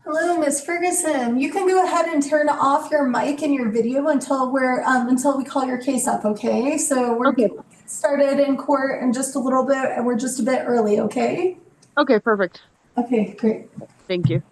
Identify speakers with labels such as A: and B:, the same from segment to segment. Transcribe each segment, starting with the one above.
A: Hello, Miss Ferguson. You can go ahead and turn off your mic and your video until we call your case up, okay? So we're
B: Okay.
A: getting started in court in just a little bit, and we're just a bit early, okay?
B: Okay, perfect.
A: Okay, great.
B: Thank you.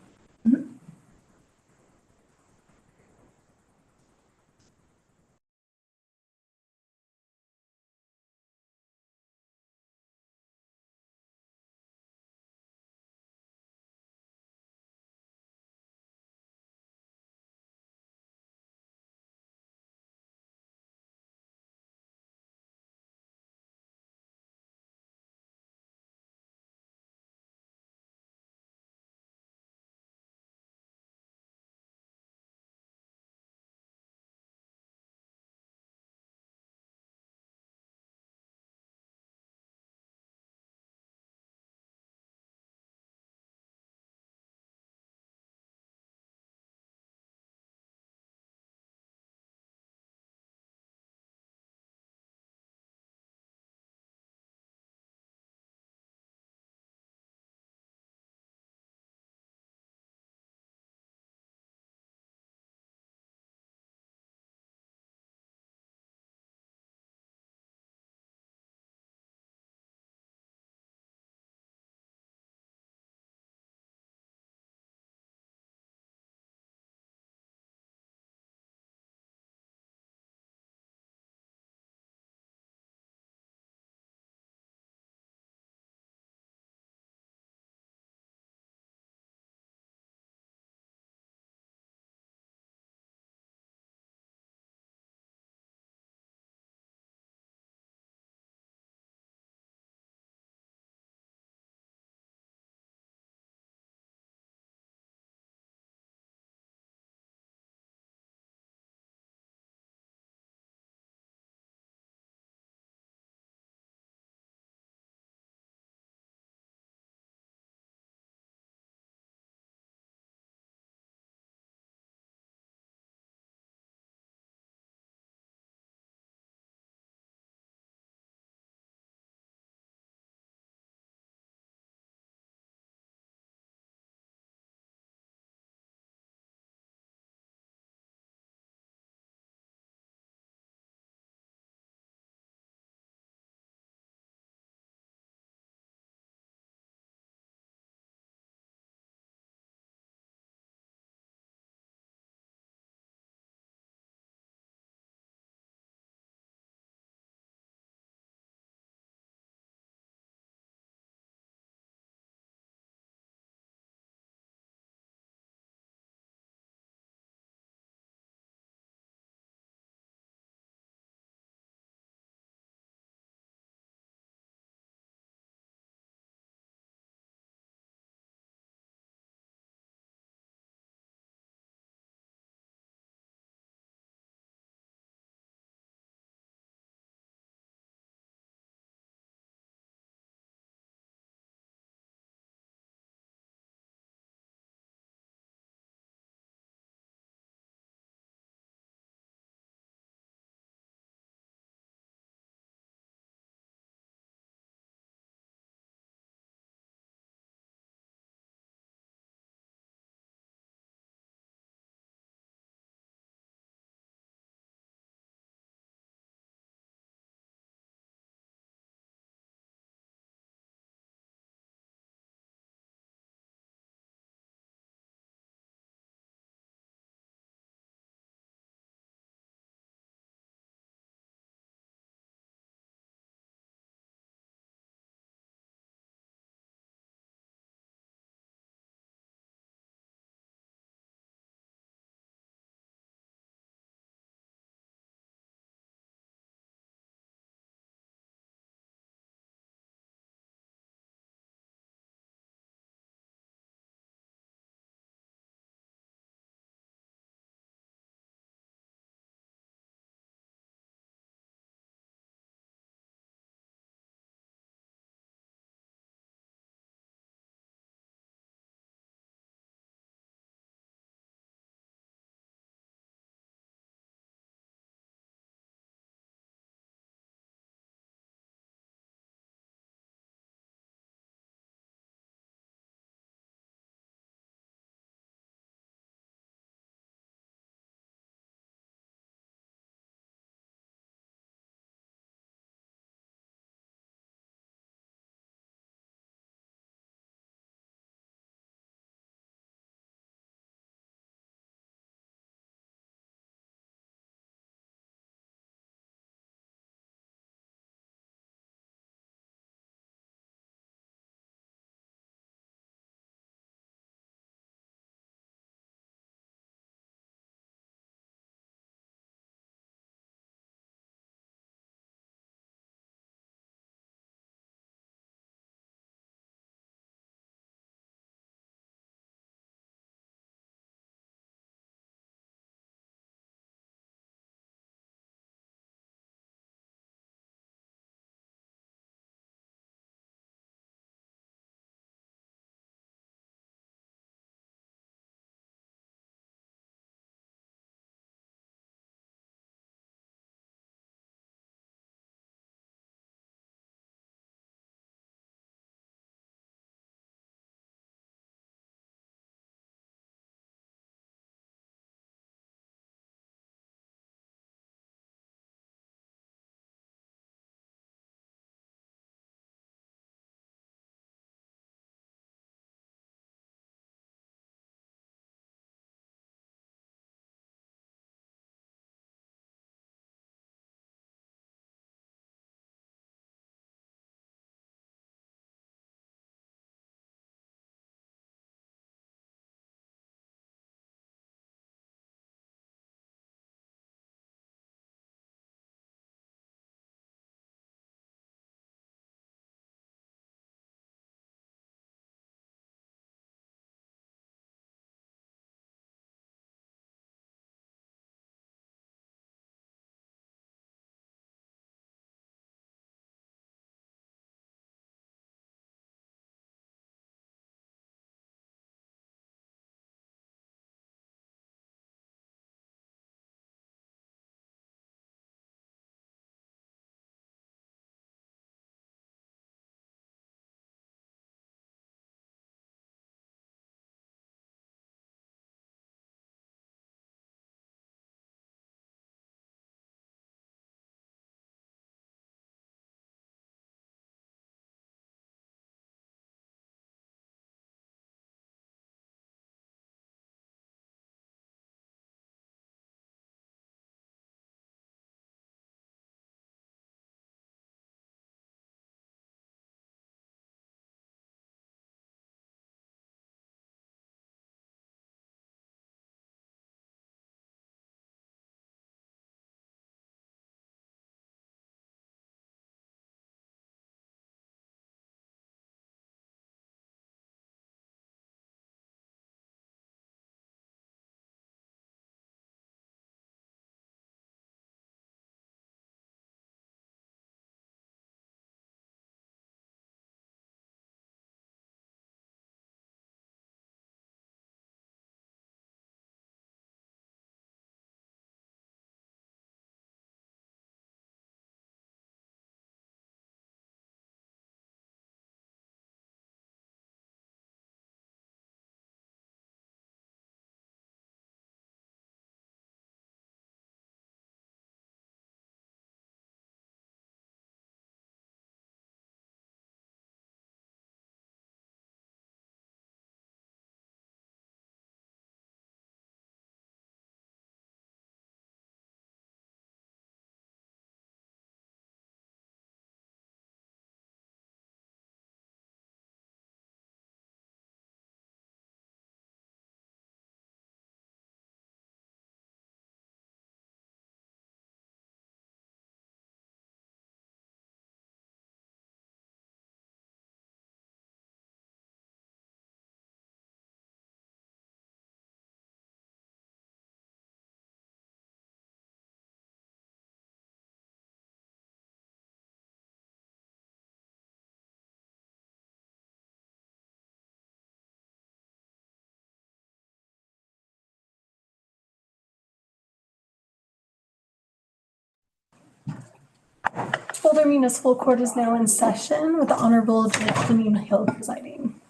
A: Boulder Municipal Court is now in session with the Honorable Judge Janine Hill presiding.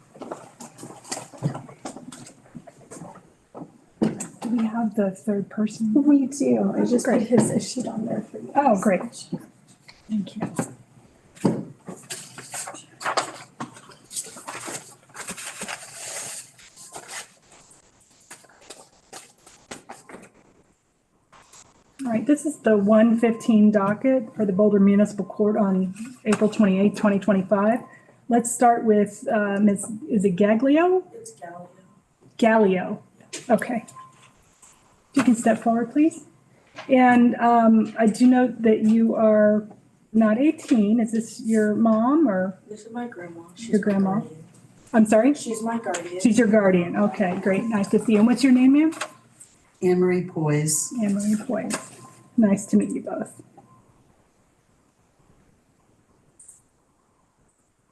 B: Do we have the third person?
A: We do. I just put his sheet on there for you.
B: Oh, great. Thank you. All right, this is the 115 docket for the Boulder Municipal Court on April 28, 2025. Let's start with Ms. Is it Gaglio?
C: It's Gallio.
B: Gallio. Okay. You can step forward, please. And I do note that you are not 18. Is this your mom or?
C: This is my grandma. She's
B: Your grandma?
C: my guardian.
B: I'm sorry?
C: She's my guardian.
B: She's your guardian. Okay, great. Nice to see you. And what's your name, ma'am?
D: Anne-Marie Poise.
B: Anne-Marie Poise. Nice to meet you both.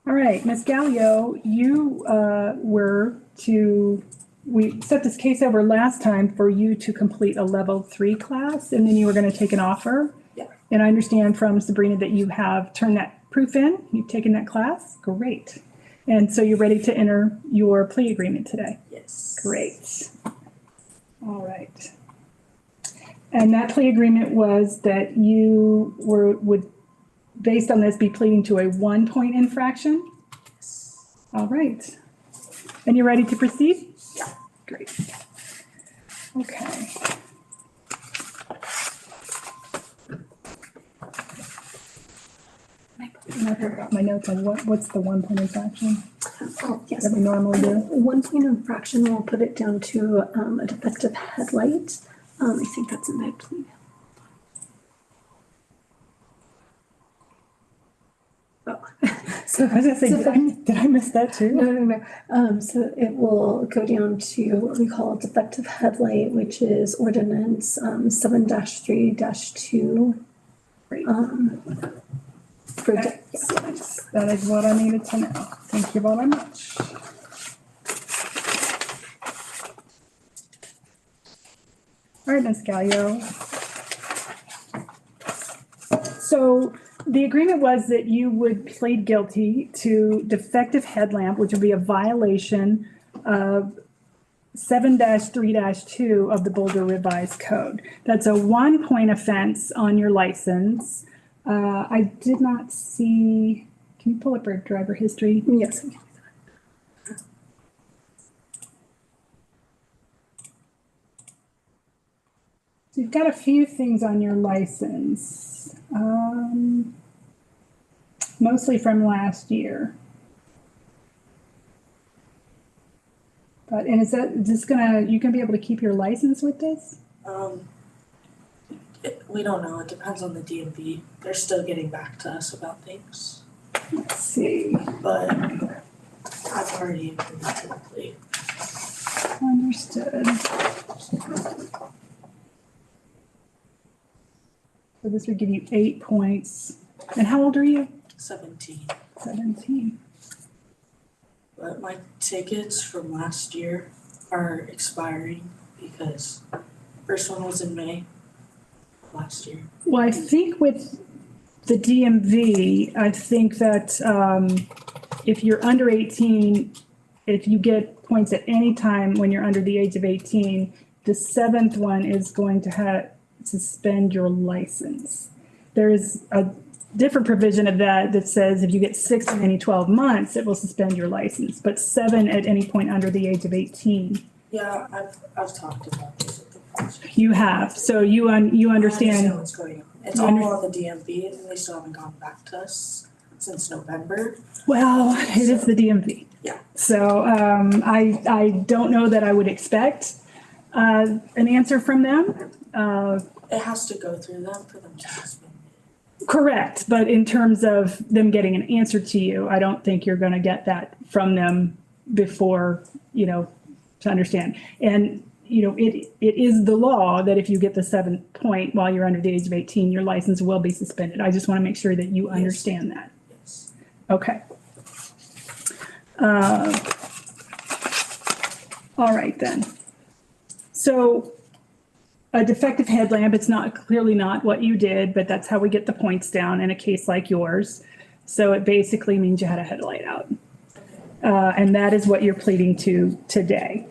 B: All right, Ms. Gallio, you we set this case over last time for you to complete a level 3 class, and then you were going to take an offer.
C: Yeah.
B: And I understand from Sabrina that you have turned that proof in. You've taken that class. Great. And so you're ready to enter your plea agreement today.
C: Yes.
B: Great. All right. And that plea agreement was that you would, based on this, be pleading to a 1-point infraction?
C: Yes.
B: All right. And you're ready to proceed?
C: Yeah.
B: Great. Okay. And I forgot my notes on what's the 1-point infraction
A: Oh, yes.
B: that we normally do?
A: 1-point infraction, we'll put it down to a defective headlight. I think that's in my plea. Oh.
B: So I was gonna say, did I miss that too?
A: No. So it will go down to what we call defective headlight, which is ordinance 7-3-2.
B: Great.
A: For
B: Excellent. That is what I needed to know. Thank you very much. All right, Ms. Gallio. So the agreement was that you would plead guilty to defective headlamp, which would be a violation of 7-3-2 of the Boulder Revised Code. That's a 1-point offense on your license. I did not see, can you pull up your driver history?
A: Yes.
B: So you've got a few things on your license, mostly from last year. But, and is this you gonna be able to keep your license with this?
C: We don't know. It depends on the DMV. They're still getting back to us about things.
B: Let's see.
C: But I've already agreed to the plea.
B: Understood. So this would give you 8 points. And how old are you?
C: 17.
B: 17.
C: But my tickets from last year are expiring because first one was in May last year.
B: Well, I think with the DMV, I think that if you're under 18, if you get points at any time when you're under the age of 18, the 7th one is going to suspend your license. There is a different provision of that says if you get 6 in any 12 months, it will suspend your license, but 7 at any point under the age of 18.
C: Yeah, I've talked about this with the police.
B: You have, so you
C: I
B: understand.
C: understand what's going on. It's
B: You
C: all
B: under-
C: on the DMV and they still haven't gone back to us since November.
B: Well, it is the DMV.
C: Yeah.
B: So I don't know that I would expect an answer from them.
C: It has to go through them for them to suspend it.
B: Correct, but in terms of them getting an answer to you, I don't think you're going to get that from them before, to understand. And, it is the law that if you get the 7th point while you're under the age of 18, your license will be suspended. I just want to make sure that you understand that.
C: Yes.
B: Okay. All right then. So a defective headlamp. It's not clearly not what you did, but that's how we get the points down in a case like yours. So it basically means you had a headlight out. And that is what you're pleading to today.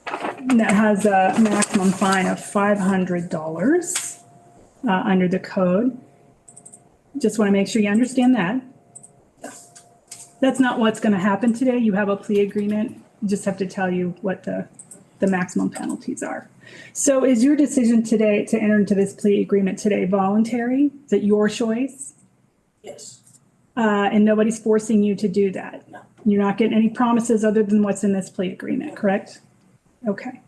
B: And that has a maximum fine of $500 under the code. Just want to make sure you understand that. That's not what's going to happen today. You have a plea agreement. You just have to tell you what the maximum penalties are. So is your decision today to enter into this plea agreement today voluntary? Is it your choice?
C: Yes.
B: And nobody's forcing you to do that?
C: No.
B: You're not getting any promises other than what's in this plea agreement, correct? Okay.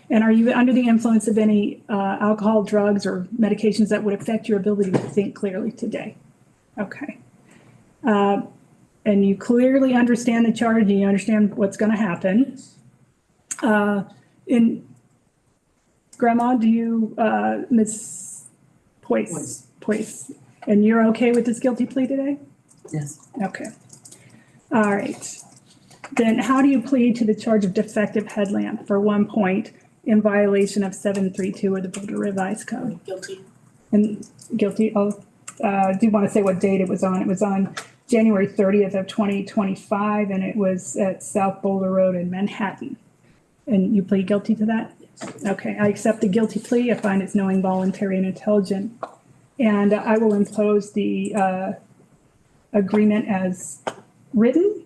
B: And are you under the influence of any alcohol, drugs, or medications that would affect your ability to think clearly today? Okay. And you clearly understand the charge and you understand what's going to happen. In Grandma, do you, Ms. Poise, and you're okay with this guilty plea today?
D: Yes.
B: Okay. All right. Then how do you plead to the charge of defective headlamp for 1 point in violation of 732 of the Boulder Revised Code?
C: Guilty.
B: And guilty. Do you want to say what date it was on? It was on January 30th of 2025, and it was at South Boulder Road in Manhattan. And you plead guilty to that?
C: Yes.
B: Okay, I accept the guilty plea. I find it's knowing, voluntary, and intelligent. And I will impose the agreement as written.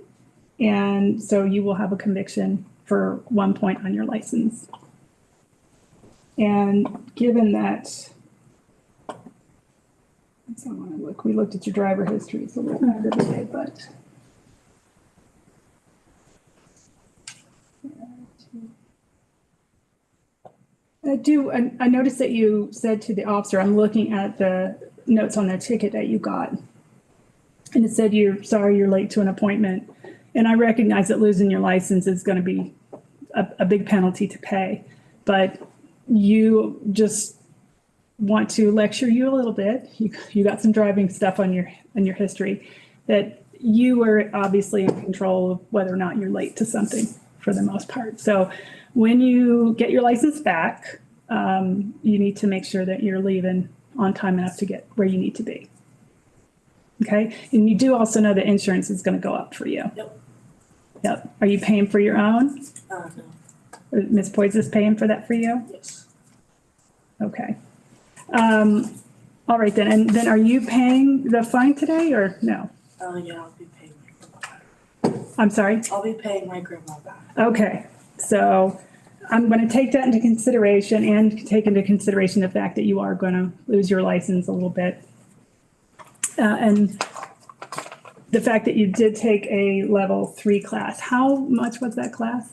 B: And so you will have a conviction for 1 point on your license. And given that, I want to look, we looked at your driver history, it's a little aggravated, but. I noticed that you said to the officer, I'm looking at the notes on the ticket that you got. And it said, you're sorry you're late to an appointment. And I recognize that losing your license is going to be a big penalty to pay. But you just want to lecture you a little bit. You got some driving stuff on your history that you were obviously in control of whether or not you're late to something for the most part. So when you get your license back, you need to make sure that you're leaving on time enough to get where you need to be. Okay. And you do also know that insurance is going to go up for you.
C: Yep.
B: Yep. Are you paying for your own?
C: No.
B: Ms. Poise is paying for that for you?
C: Yes.
B: Okay. All right then. And then are you paying the fine today or no?
C: Yeah, I'll be paying my grandma back.
B: I'm sorry?
C: I'll be paying my grandma back.
B: Okay. So I'm going to take that into consideration and take into consideration the fact that you are going to lose your license a little bit. And the fact that you did take a level 3 class. How much was that class?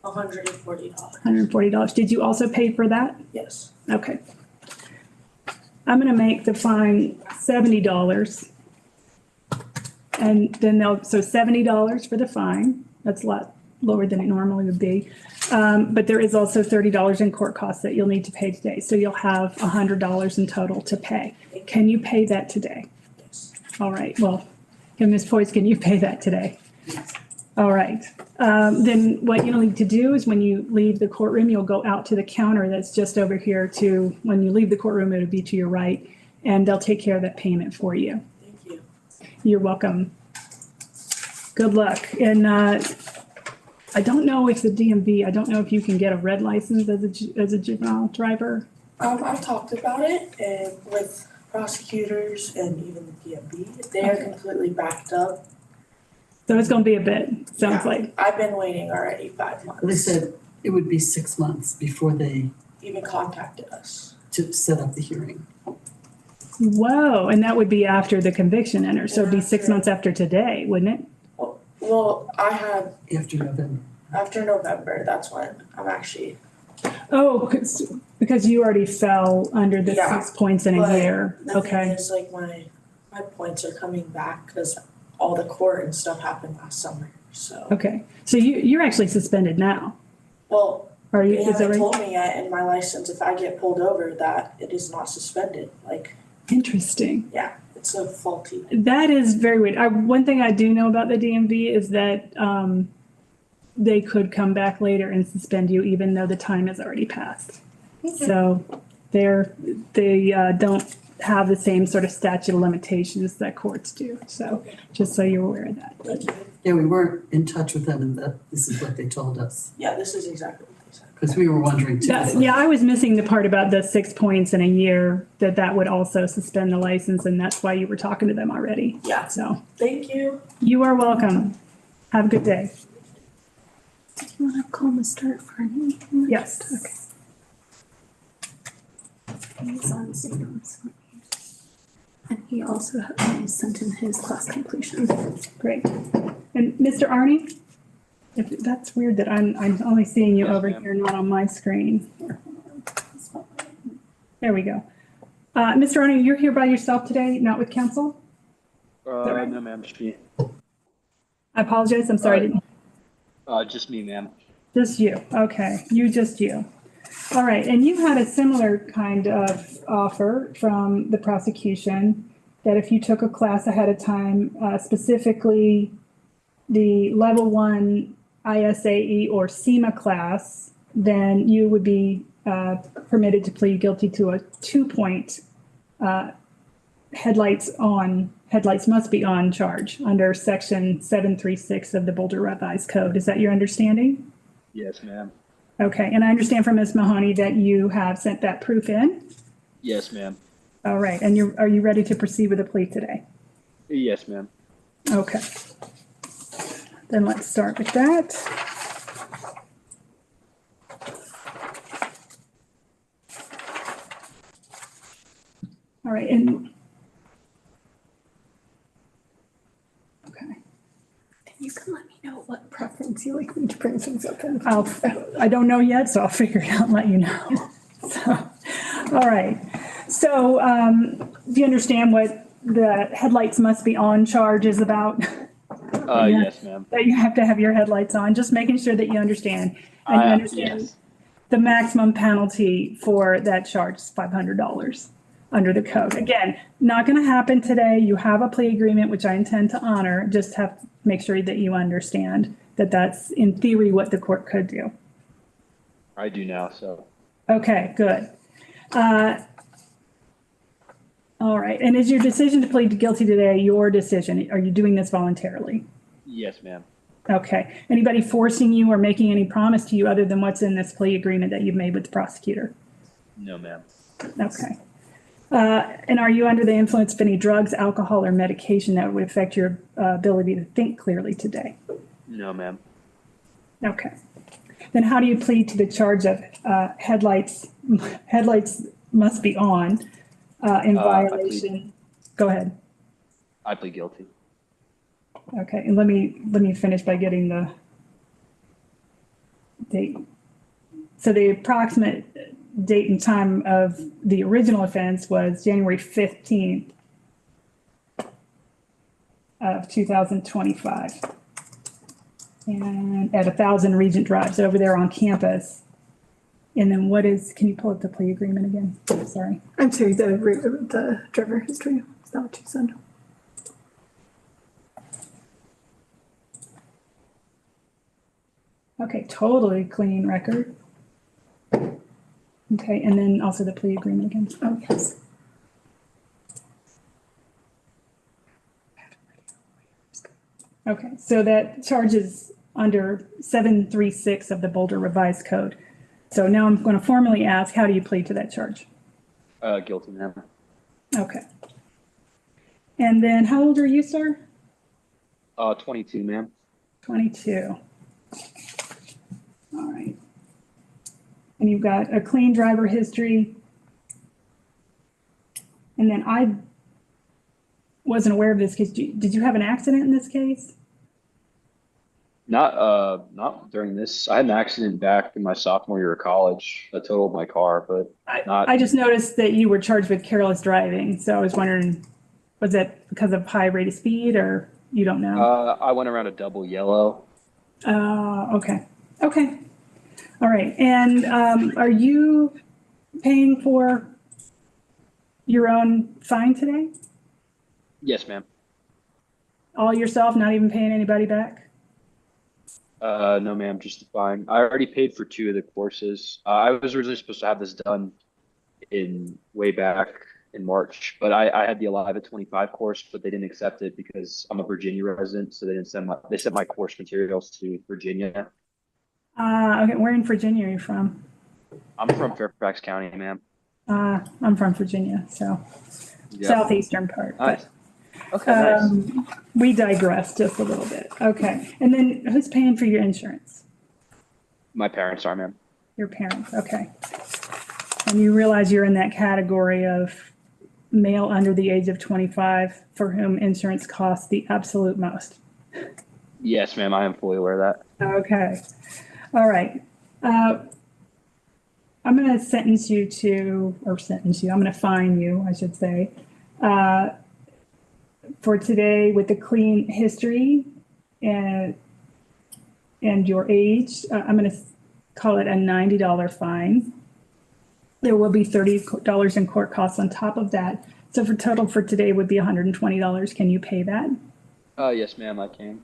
C: $140.
B: $140. Did you also pay for that?
C: Yes.
B: Okay. I'm going to make the fine $70. And then so $70 for the fine. That's a lot lower than it normally would be. But there is also $30 in court costs that you'll need to pay today. So you'll have $100 in total to pay. Can you pay that today?
C: Yes.
B: All right. Well, Ms. Poise, can you pay that today?
D: Yes.
B: All right. Then what you'll need to do is when you leave the courtroom, you'll go out to the counter that's just over here when you leave the courtroom, it'll be to your right, and they'll take care of that payment for you.
C: Thank you.
B: You're welcome. Good luck. And I don't know if the DMV, I don't know if you can get a red license as a juvenile driver.
C: I've talked about it and with prosecutors and even the DMV. They are completely backed up.
B: So it's going to be a bit, sounds like.
C: I've been waiting already 5 months.
D: They said it would be 6 months before they
C: Even contacted us.
D: to set up the hearing.
B: Whoa. And that would be after the conviction enters. So it'd be
C: Yeah,
B: 6
C: sure.
B: months after today, wouldn't it?
C: Well, I had
D: After November.
C: after November. That's when I'm actually.
B: Oh, because you already fell under the
C: Yeah,
B: 6 points in a
C: but
B: year.
C: The
B: Okay.
C: thing is, like my points are coming back because all the court and stuff happened last summer. So.
B: Okay. So you're actually suspended now.
C: Well,
B: Are you?
C: they
B: Is that
C: haven't
B: right?
C: told me yet in my license if I get pulled over that it is not suspended. Like,
B: Interesting.
C: yeah, it's so faulty.
B: That is very weird. One thing I do know about the DMV is that they could come back later and suspend you even though the time has already passed. So they don't have the same sort of statute of limitations that courts do. So just so you're aware of that.
C: Thank you.
D: Yeah, we weren't in touch with them and this is what they told us.
C: Yeah, this is exactly what they said.
D: Because we were wondering too.
B: Yeah, I was missing the part about the 6 points in a year, that would also suspend the license, and that's why you were talking to them already.
C: Yeah.
B: So
C: Thank you.
B: you are welcome. Have a good day.
A: Do you want to call Mr. Farney?
B: Yes.
A: Okay. He's on Zoom. And he also sent in his class completion.
B: Great. And Mr. Arnie? That's weird that I'm only seeing you
E: Yes,
B: over
E: ma'am.
B: here, not on my screen. There we go. Mr. Arnie, you're here by yourself today, not with council? right?
E: No, ma'am, just me.
B: I apologize, I'm sorry, I didn't.
E: Just me, ma'am.
B: Just you, okay, just you. All right, and you had a similar kind of offer from the prosecution that if you took a class ahead of time, specifically the level 1 ISAE or SEMA class, then you would be permitted to plead guilty to a 2-point headlights must be on charge under section 736 of the Boulder Revised Code. Is that your understanding?
E: Yes, ma'am.
B: Okay, and I understand from Ms. Mahoney that you have sent that proof in?
E: Yes, ma'am.
B: All right, and are you ready to proceed with a plea today?
E: Yes, ma'am.
B: Okay. Then let's start with that. All right, and okay.
A: You can let me know what preference you like me to bring things up in.
B: I don't know yet, so I'll figure it out and let you know. So, all right. So, do you understand what the headlights must be on charge is about? Yeah.
E: Yes, ma'am.
B: That you have to have your headlights on, just making sure that you understand. And you understand
E: Yes.
B: the maximum penalty for that charge is $500 under the code. Again, not going to happen today. You have a plea agreement, which I intend to honor. Just have to make sure that you understand that that's in theory what the court could do.
E: I do now, so.
B: Okay, good. All right. And is your decision to plead guilty today your decision? Are you doing this voluntarily?
E: Yes, ma'am.
B: Okay. Anybody forcing you or making any promise to you other than what's in this plea agreement that you've made with the prosecutor?
E: No, ma'am.
B: Okay. And are you under the influence of any drugs, alcohol, or medication that would affect your ability to think clearly today?
E: No, ma'am.
B: Okay. Then how do you plead to the charge of headlights must be on in violation? Go ahead.
E: I plead guilty.
B: Okay, and let me finish by getting the date. So the approximate date and time of the original offense was January 15th of 2025. And at 1000 Regent Drive, so over there on campus. And then can you pull up the plea agreement again? Sorry.
A: I'm sorry, the driver history. Is that what you said?
B: Okay, totally clean record. Okay, and then also the plea agreement again.
A: Oh, yes.
B: Okay, so that charge is under 736 of the Boulder Revised Code. So now I'm going to formally ask, how do you plead to that charge?
E: Guilty, ma'am.
B: Okay. And then how old are you, sir?
E: 22, ma'am.
B: 22. All right. And you've got a clean driver history. And then I wasn't aware of this case. Did you have an accident in this case?
E: Not during this. I had an accident back in my sophomore year of college. I totaled my car, but
B: I just noticed that you were charged with careless driving. So I was wondering, was that because of high rate of speed or you don't know?
E: I went around a double yellow.
B: Okay. Okay. All right. And are you paying for your own fine today?
E: Yes, ma'am.
B: All yourself, not even paying anybody back?
E: No, ma'am, just the fine. I already paid for two of the courses. I was originally supposed to have this done in way back in March, but I had the Alive at 25 course, but they didn't accept it because I'm a Virginia resident, so they sent my course materials to Virginia.
B: Okay, where in Virginia are you from?
E: I'm from Fairfax County, ma'am.
B: I'm from Virginia, so
E: Yep.
B: southeastern part,
E: Nice.
B: but
E: Okay, nice.
B: we digress just a little bit. Okay, and then who's paying for your insurance?
E: My parents are, ma'am.
B: Your parents, okay. And you realize you're in that category of male under the age of 25 for whom insurance costs the absolute most.
E: Yes, ma'am, I am fully aware of that.
B: Okay, all right. I'm going to I'm going to fine you, I should say, for today with the clean history and your age. I'm going to call it a $90 fine. There will be $30 in court costs on top of that. So for total for today would be $120. Can you pay that?
E: Yes, ma'am, I can.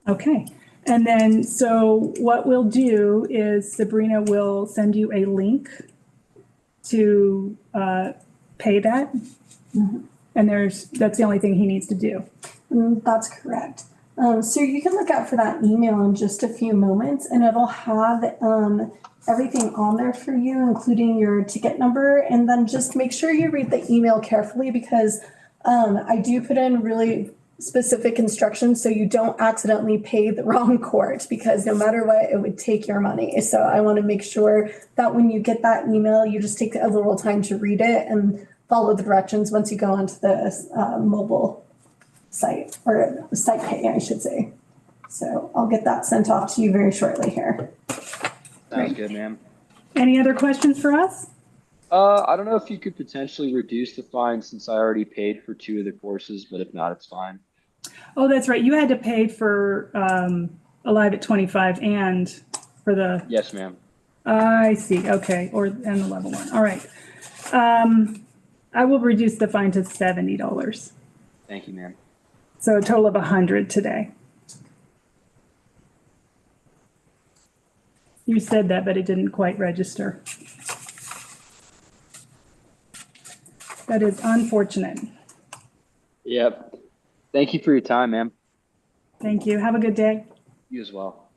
B: Okay. And then, so what we'll do is Sabrina will send you a link to pay that. And that's the only thing he needs to do.
A: That's correct. So you can look out for that email in just a few moments, and it'll have everything on there for you, including your ticket number. And then just make sure you read the email carefully, because I do put in really specific instructions so you don't accidentally pay the wrong court, because no matter what, it would take your money. So I want to make sure that when you get that email, you just take a little time to read it and follow the directions once you go onto the mobile site, or site pay, I should say. So I'll get that sent off to you very shortly here.
E: Sounds good, ma'am.
B: Any other questions for us?
E: I don't know if you could potentially reduce the fine since I already paid for two of the courses, but if not, it's fine.
B: Oh, that's right. You had to pay for Alive at 25 and for the,
E: Yes, ma'am.
B: I see, okay, and the level one. All right. I will reduce the fine to $70.
E: Thank you, ma'am.
B: So a total of 100 today. You said that, but it didn't quite register. That is unfortunate.
E: Yep. Thank you for your time, ma'am.
B: Thank you. Have a good day.
E: You as well.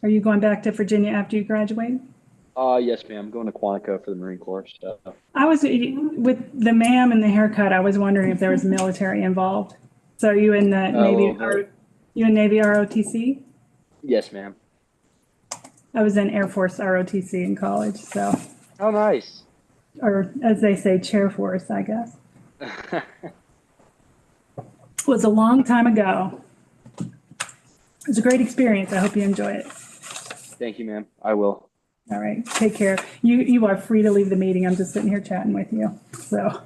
B: Are you going back to Virginia after you graduate?
E: Yes, ma'am. I'm going to Quantico for the Marine Corps. So.
B: I was, with the ma'am and the haircut, I was wondering if there was military involved. So are you in the Navy, you in Navy ROTC?
E: Yes, ma'am.
B: I was in Air Force ROTC in college, so,
E: Oh, nice.
B: or as they say, Chair Force, I guess. It was a long time ago. It was a great experience. I hope you enjoy it.
E: Thank you, ma'am. I will.
B: All right, take care. You are free to leave the meeting. I'm just sitting here chatting with you. So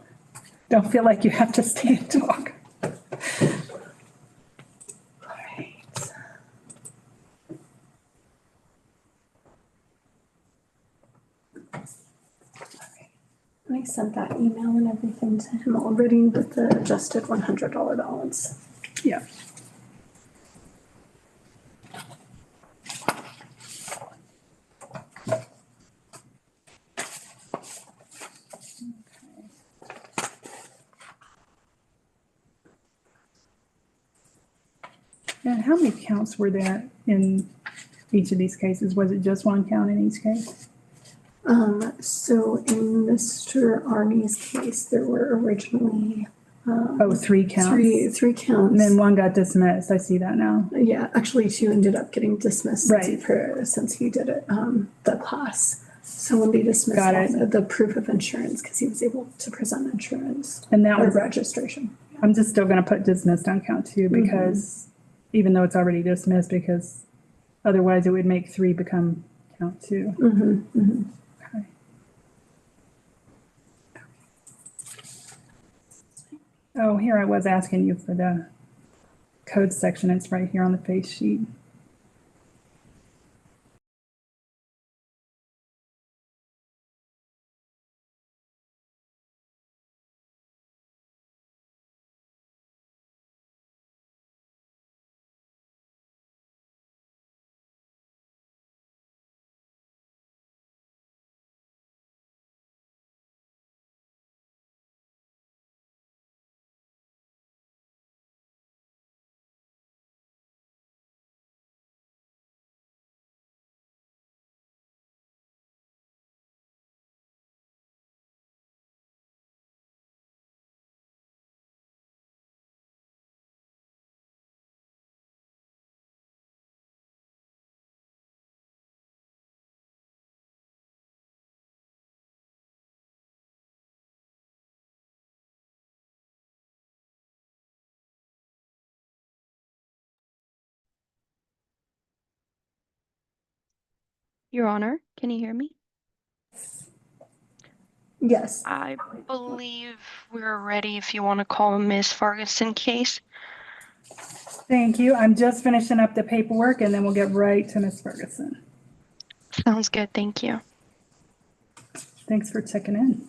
B: don't feel like you have to stay and talk. All right.
A: I sent that email and everything to him already with the adjusted $100 balance.
B: Yeah. And how many counts were there in each of these cases? Was it just one count in each case?
A: So in Mr. Arnie's case, there were originally
B: Three counts.
A: three counts.
B: And then one got dismissed. I see that now.
A: Yeah, actually two ended up getting dismissed
B: Right.
A: since he did it, the class. So when they dismissed
B: Got it.
A: the proof of insurance, because he was able to present insurance
B: And that
A: or
B: was,
A: registration.
B: I'm just still going to put dismissed on count two because even though it's already dismissed, because otherwise it would make three become count two. Okay. Oh, here I was asking you for the code section. It's right here on the face sheet.
F: Your Honor, can you hear me?
A: Yes.
F: I believe we're ready if you want to call Miss Ferguson case.
B: Thank you. I'm just finishing up the paperwork and then we'll get right to Ms. Ferguson.
F: Sounds good, thank you.
B: Thanks for checking in.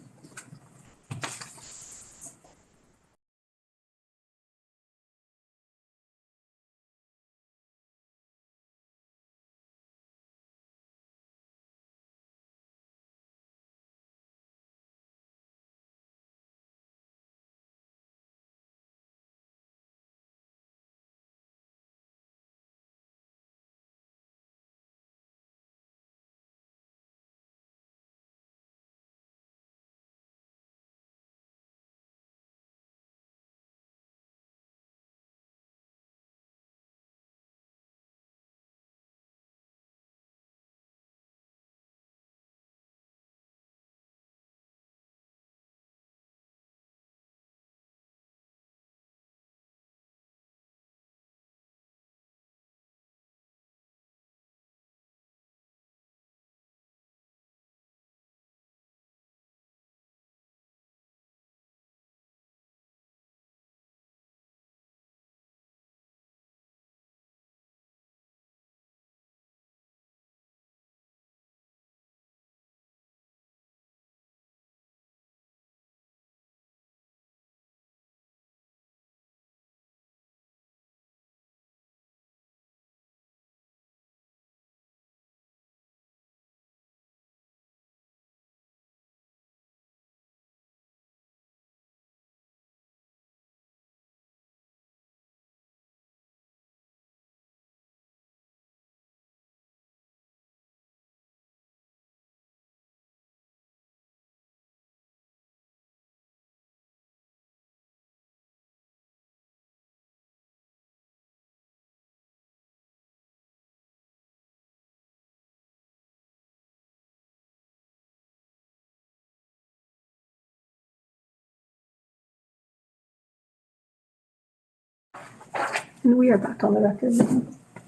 A: And we are back on the record now.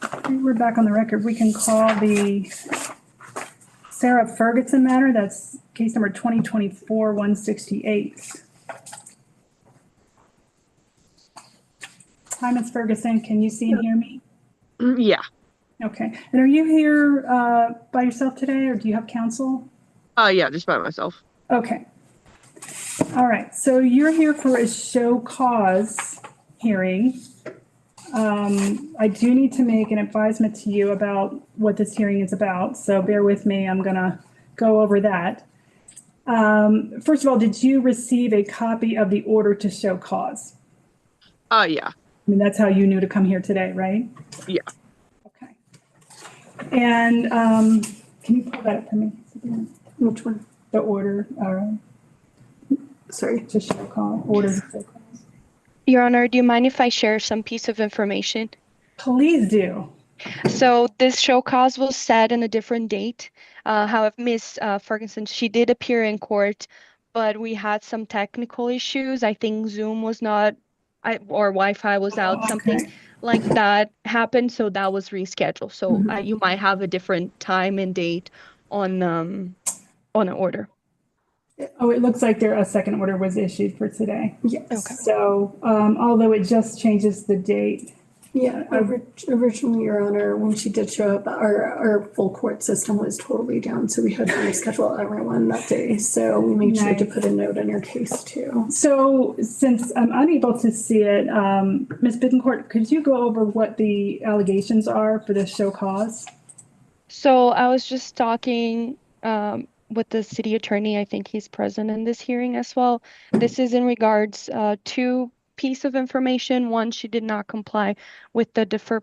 B: Okay, we're back on the record. We can call the Sarah Ferguson matter. That's case number 2024-168. Hi, Ms. Ferguson. Can you see and hear me?
G: Yeah.
B: Okay. And are you here by yourself today or do you have counsel?
G: Yeah, just by myself.
B: Okay. All right. So you're here for a show cause hearing. I do need to make an advisement to you about what this hearing is about. So bear with me. I'm going to go over that. First of all, did you receive a copy of the order to show cause?
G: Yeah.
B: I mean, that's how you knew to come here today, right?
G: Yeah.
B: Okay. And can you pull that up for me?
A: Which one?
B: The order
A: Sorry.
B: to show cause, order to show cause.
F: Your Honor, do you mind if I share some piece of information?
B: Please do.
F: So this show cause was set in a different date. However, Miss Ferguson, she did appear in court, but we had some technical issues. I think Zoom was not, or Wi-Fi was out, something
B: Okay.
F: like that happened, so that was rescheduled. So you might have a different time and date on an order.
B: Oh, it looks like a second order was issued for today.
A: Yes.
F: Okay.
B: So, although it just changes the date.
A: Yeah, originally, Your Honor, when she did show up, our full court system was totally down, so we had to reschedule everyone that day. So we made sure to
B: Nice.
A: put a note in your case too.
B: So since I'm unable to see it, Ms. Bittencourt, could you go over what the allegations are for this show cause?
F: So I was just talking with the city attorney. I think he's present in this hearing as well. This is in regards to piece of information. One, she did not comply with the defer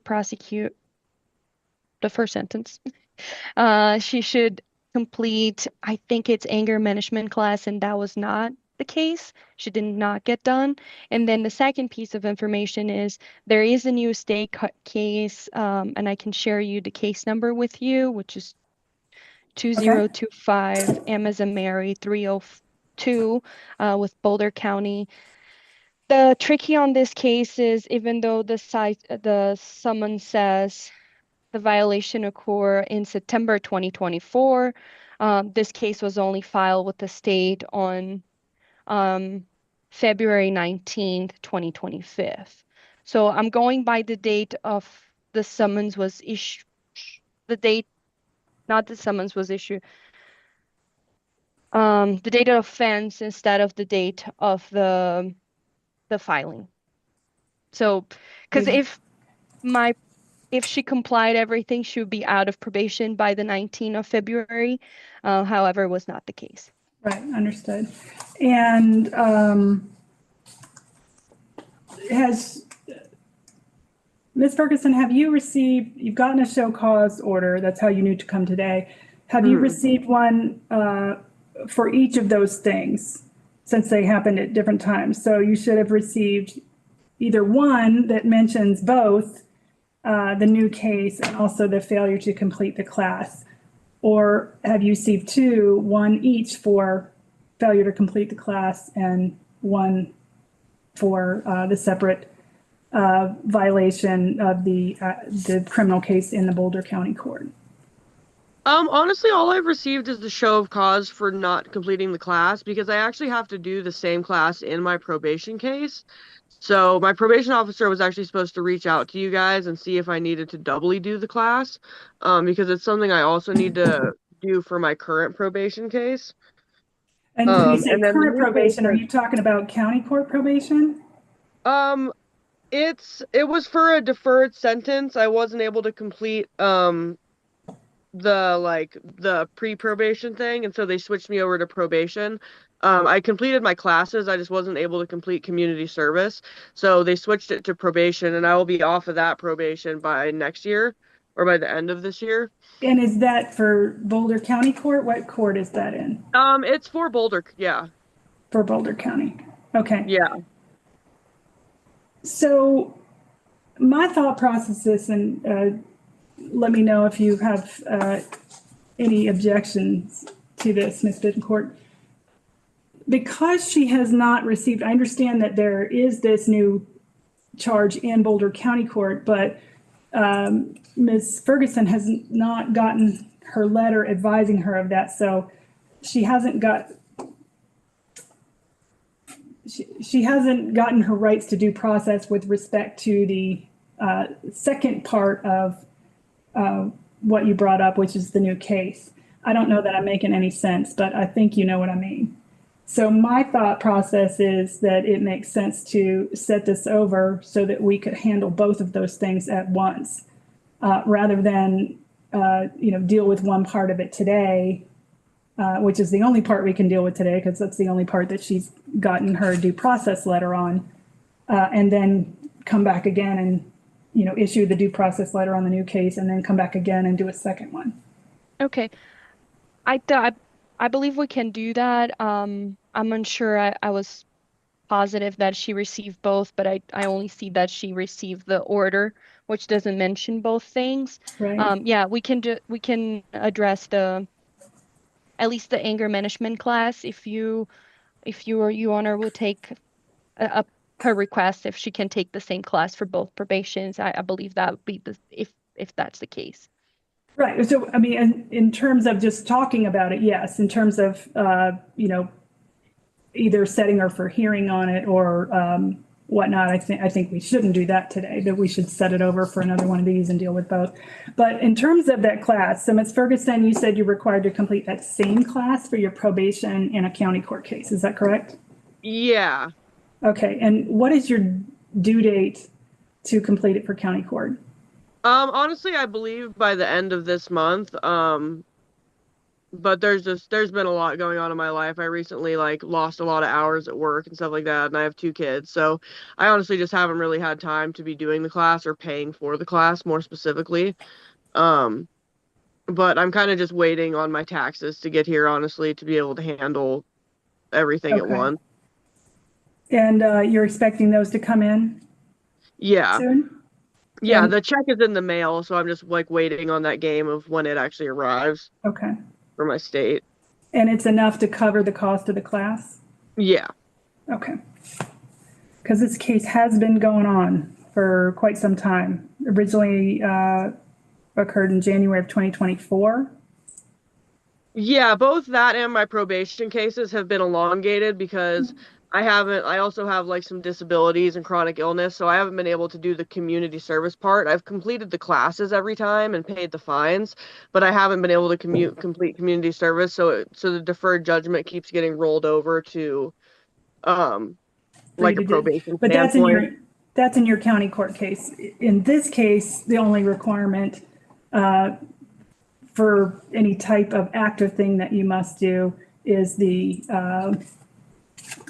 F: sentence. She should complete, I think it's anger management class, and that was not the case. She did not get done. And then the second piece of information is there is a new state case, and I can share you the case number with you, which is 2025 M as in Mary 302 with Boulder County. The tricky on this case is even though the summons says The violation occurred in September 2024. This case was only filed with the state on February 19th, 2025. So I'm going by the date of the summons was issued, the date, not the summons was issued, the date of offense instead of the date of the filing. So, because if she complied everything, she would be out of probation by the 19th of February. However, was not the case.
B: Right, understood. And has Ms. Ferguson, have you received, you've gotten a show cause order, that's how you knew to come today. Have you received one for each of those things since they happened at different times? So you should have received either one that mentions both the new case and also the failure to complete the class. Or have you received two, one each for failure to complete the class and one for the separate violation of the criminal case in the Boulder County Court?
G: Honestly, all I've received is the show of cause for not completing the class because I actually have to do the same class in my probation case. So my probation officer was actually supposed to reach out to you guys and see if I needed to doubly do the class, because it's something I also need to do for my current probation case.
B: And when you say
G: And then the
B: current
G: new
B: probation,
G: case
B: are you talking about county court probation?
G: it was for a deferred sentence. I wasn't able to complete the pre-probation thing, and so they switched me over to probation. I completed my classes, I just wasn't able to complete community service, so they switched it to probation, and I will be off of that probation by next year or by the end of this year.
B: And is that for Boulder County Court? What court is that in?
G: It's for Boulder, yeah.
B: For Boulder County. Okay.
G: Yeah.
B: So my thought process is, and let me know if you have any objections to this, Ms. Bittencourt. Because she has not received, I understand that there is this new charge in Boulder County Court, but Ms. Ferguson has not gotten her letter advising her of that. So she hasn't gotten her rights to due process with respect to the second part of what you brought up, which is the new case. I don't know that I'm making any sense, but I think you know what I mean. So my thought process is that it makes sense to set this over so that we could handle both of those things at once, rather than deal with one part of it today, which is the only part we can deal with today because that's the only part that she's gotten her due process letter on, and then come back again and issue the due process letter on the new case, and then come back again and do a second one.
F: Okay. I believe we can do that. I'm unsure. I was positive that she received both, but I only see that she received the order, which doesn't mention both things.
B: Right.
F: Yeah, we can address at least the anger management class if you or your honor will take up her request if she can take the same class for both probations. I believe that would be if that's the case.
B: Right. So, I mean, in terms of just talking about it, yes. In terms of, either setting her for hearing on it or whatnot, I think we shouldn't do that today, that we should set it over for another one of these and deal with both. But in terms of that class, so Ms. Ferguson, you said you're required to complete that same class for your probation in a county court case. Is that correct?
G: Yeah.
B: Okay. And what is your due date to complete it for county court?
G: Honestly, I believe by the end of this month. But there's been a lot going on in my life. I recently lost a lot of hours at work and stuff like that, and I have 2 kids. So I honestly just haven't really had time to be doing the class or paying for the class more specifically. But I'm kind of just waiting on my taxes to get here, honestly, to be able to handle everything at once.
B: And you're expecting those to come in
G: Yeah.
B: soon?
G: Yeah, the check is in the mail, so I'm just waiting on that game of when it actually arrives.
B: Okay.
G: For my state.
B: And it's enough to cover the cost of the class?
G: Yeah.
B: Okay. Because this case has been going on for quite some time. Originally, occurred in January of 2024.
G: Yeah, both that and my probation cases have been elongated because I also have like some disabilities and chronic illness, so I haven't been able to do the community service part. I've completed the classes every time and paid the fines, but I haven't been able to complete community service, so the deferred judgment keeps getting rolled over to
B: For you
G: like a
B: to do.
G: probation
B: But
G: standpoint.
B: that's in your county court case. In this case, the only requirement for any type of active thing that you must do is the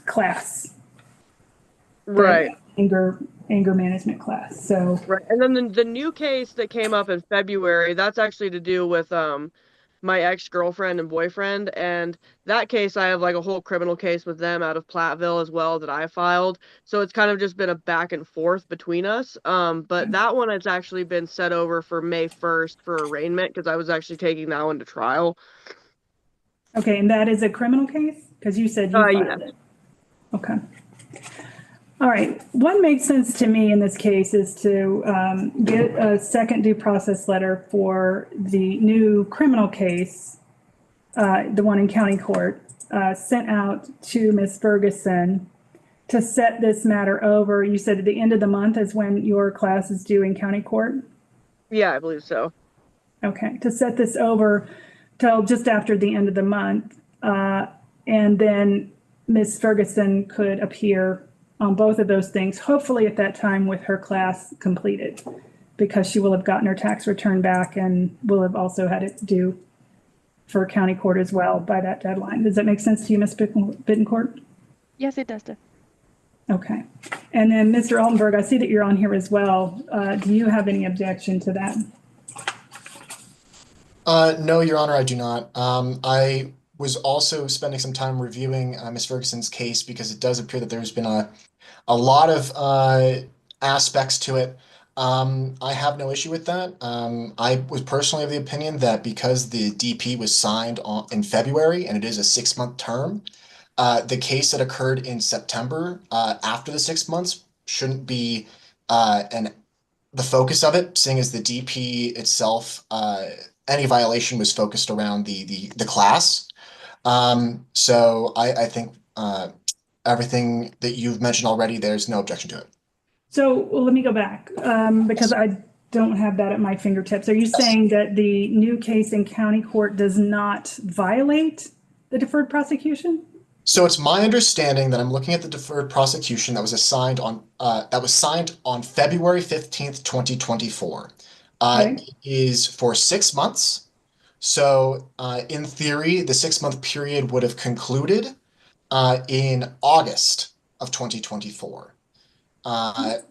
B: class.
G: Right.
B: The anger management class. So
G: Right. And then the new case that came up in February, that's actually to do with my ex-girlfriend and boyfriend. And that case, I have like a whole criminal case with them out of Platteville as well that I filed. So it's kind of just been a back and forth between us. But that one has actually been set over for May 1st for arraignment because I was actually taking that one to trial.
B: okay, and that is a criminal case? Because you said you filed
G: Yeah.
B: it. Okay. All right. What makes sense to me in this case is to get a second due process letter for the new criminal case, the one in county court, sent out to Ms. Ferguson to set this matter over. You said at the end of the month is when your class is due in county court?
G: Yeah, I believe so.
B: Okay, to set this over till just after the end of the month. And then Ms. Ferguson could appear on both of those things, hopefully at that time with her class completed, because she will have gotten her tax return back and will have also had it due for county court as well by that deadline. Does that make sense to you, Ms. Bittencourt?
F: Yes, it does.
B: Okay. And then Mr. Altenberg, I see that you're on here as well. Do you have any objection to that?
H: No, Your Honor, I do not. I was also spending some time reviewing Ms. Ferguson's case because it does appear that there's been a lot of aspects to it. I have no issue with that. I was personally of the opinion that because the DP was signed in February and it is a 6-month term, the case that occurred in September after the 6 months shouldn't be the focus of it, seeing as the DP itself, any violation was focused around the class. So I think everything that you've mentioned already, there's no objection to it.
B: So well, let me go back because I don't have that at my fingertips. Are you saying that the new case in county court does not violate the deferred prosecution?
H: So it's my understanding that I'm looking at the deferred prosecution that was signed on February 15th, 2024.
B: Okay.
H: It is for 6 months. So in theory, the 6-month period would have concluded in August of 2024.
B: Can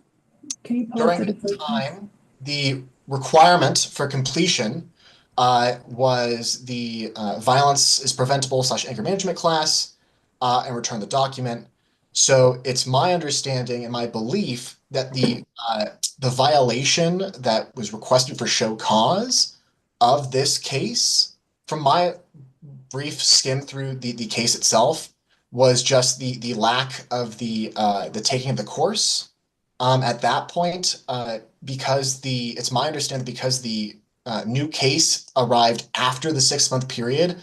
B: you pull up
H: During
B: the
H: that time, the requirement for completion was the violence is preventable / anger management class and return the document. So it's my understanding and my belief that the violation that was requested for show cause of this case, from my brief skim through the case itself, was just the lack of the taking of the course. At that point, because it's my understanding because the new case arrived after the 6-month period,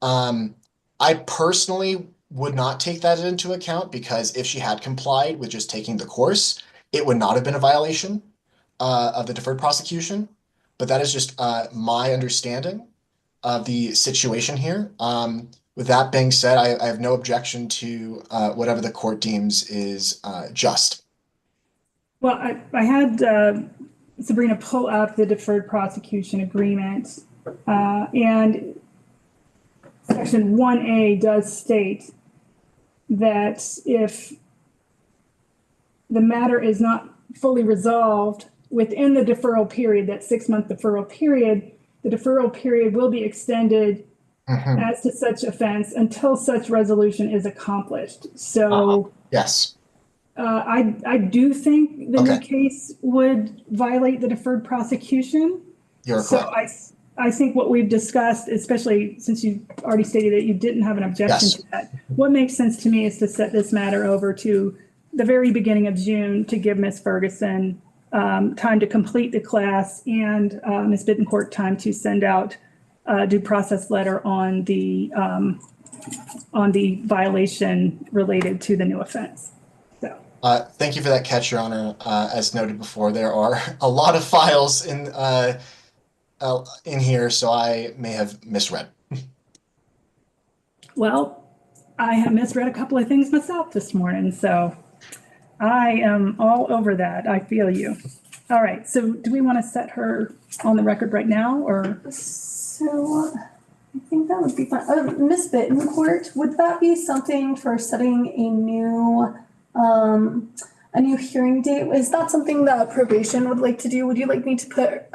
H: I personally would not take that into account because if she had complied with just taking the course, it would not have been a violation of the deferred prosecution. But that is just my understanding of the situation here. With that being said, I have no objection to whatever the court deems is just.
B: Well, I had Sabrina pull up the deferred prosecution agreement, and Section 1A does state that if the matter is not fully resolved within the deferral period, that 6-month deferral period, the deferral period will be extended as to such offense until such resolution is accomplished. So
H: yes.
B: I do think the new case would violate the deferred prosecution.
H: You're correct.
B: I think what we've discussed, especially since you already stated that you didn't have an objection to that, what makes sense to me is to set this matter over to the very beginning of June to give Ms. Ferguson time to complete the class, and Ms. Bittencourt time to send out a due process letter on the violation related to the new offense. So.
H: Thank you for that catch, Your Honor. As noted before, there are a lot of files in here, so I may have misread.
B: Well, I have misread a couple of things myself this morning, so I am all over that. I feel you. All right, so do we want to set her on the record right now, or?
A: So I think that would be fine. Ms. Bittencourt, would that be something for setting a new hearing date? Is that something that probation would like to do? Would you like me to put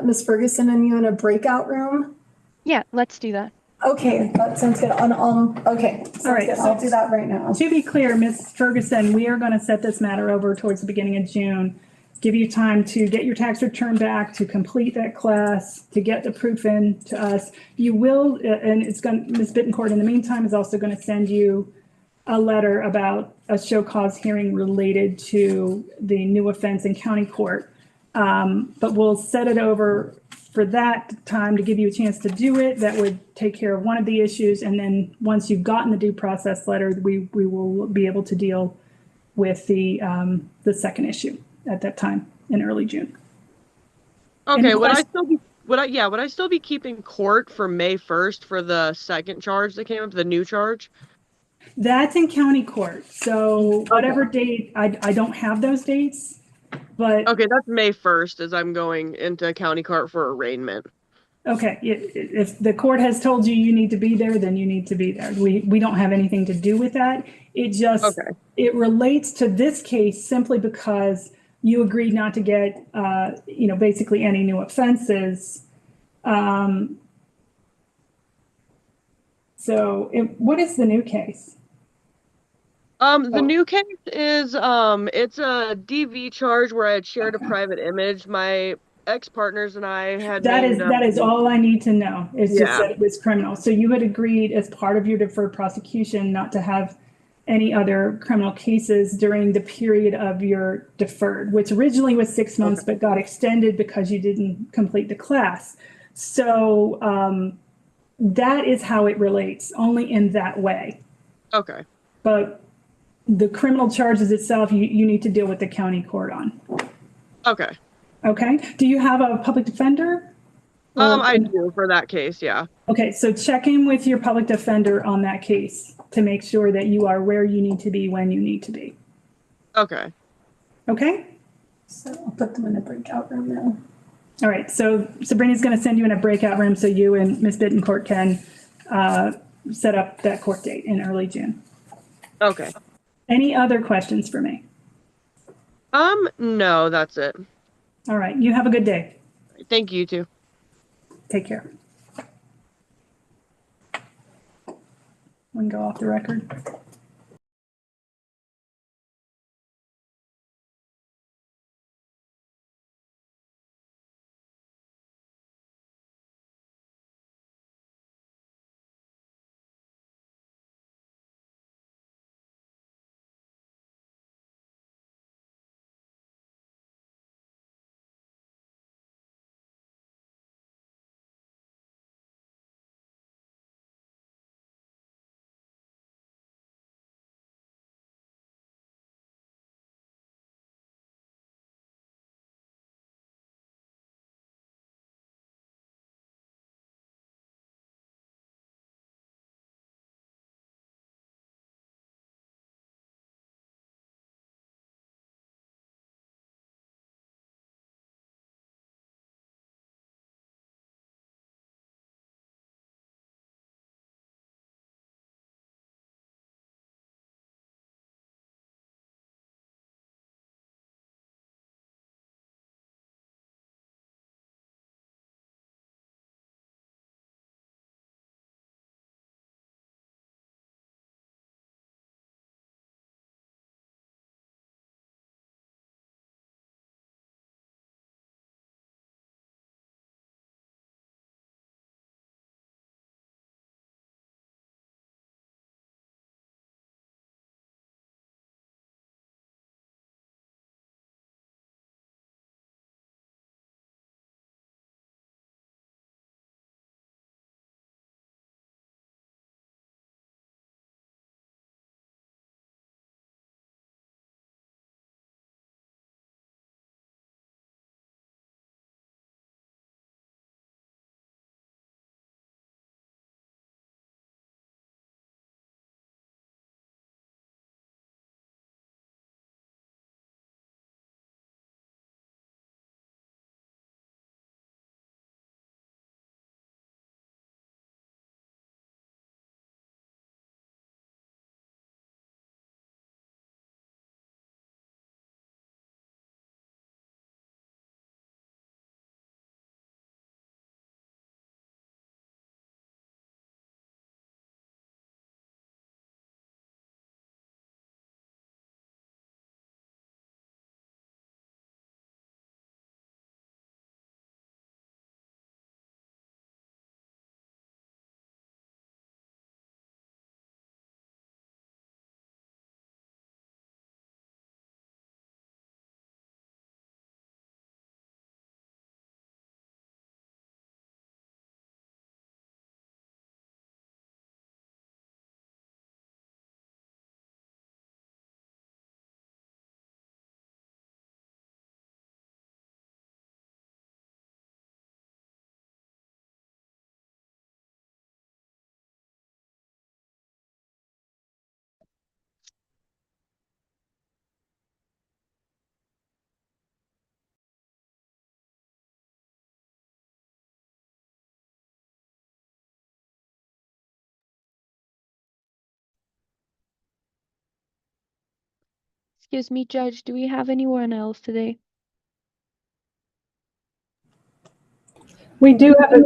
A: Ms. Ferguson and you in a breakout room?
F: Yeah, let's do that.
A: Okay, that sounds good. Okay, sounds
B: All right,
A: good. I'll do that right now.
B: To be clear, Ms. Ferguson, we are going to set this matter over towards the beginning of June. Give you time to get your tax return back, to complete that class, to get the proof in to us. You will, and Ms. Bittencourt in the meantime is also going to send you a letter about a show cause hearing related to the new offense in county court. But we'll set it over for that time to give you a chance to do it. That would take care of one of the issues. And then once you've gotten the due process letter, we will be able to deal with the second issue at that time in early June.
G: Okay, would I still be keeping court for May 1st for the second charge that came up, the new charge?
B: That's in county court. So whatever date, I don't have those dates, but.
G: Okay, that's May 1st as I'm going into county court for arraignment.
B: Okay, if the court has told you you need to be there, then you need to be there. We don't have anything to do with that. It just, it relates to this case simply because you agreed not to get, basically any new offenses. So what is the new case?
G: The new case is, it's a DV charge where I had shared a private image. My ex-partners and I had
B: that is all I need to know. It's just that it was criminal. So you had agreed as part of your deferred prosecution not to have any other criminal cases during the period of your deferred, which originally was 6 months, but got extended because you didn't complete the class. So that is how it relates, only in that way.
G: Okay.
B: But the criminal charges itself, you need to deal with the county court on.
G: Okay.
B: Okay. Do you have a public defender?
G: I do for that case, yeah.
B: Okay, so check in with your public defender on that case to make sure that you are where you need to be when you need to be.
G: Okay.
B: Okay?
A: So I'll put them in a breakout room now.
B: All right, so Sabrina's going to send you in a breakout room so you and Ms. Bittencourt can set up that court date in early June.
G: Okay.
B: Any other questions for me?
G: No, that's it.
B: All right, you have a good day.
G: Thank you too.
B: Take care. We can go off the record.
F: Excuse me, Judge, do we have anyone else today?
B: We do have a.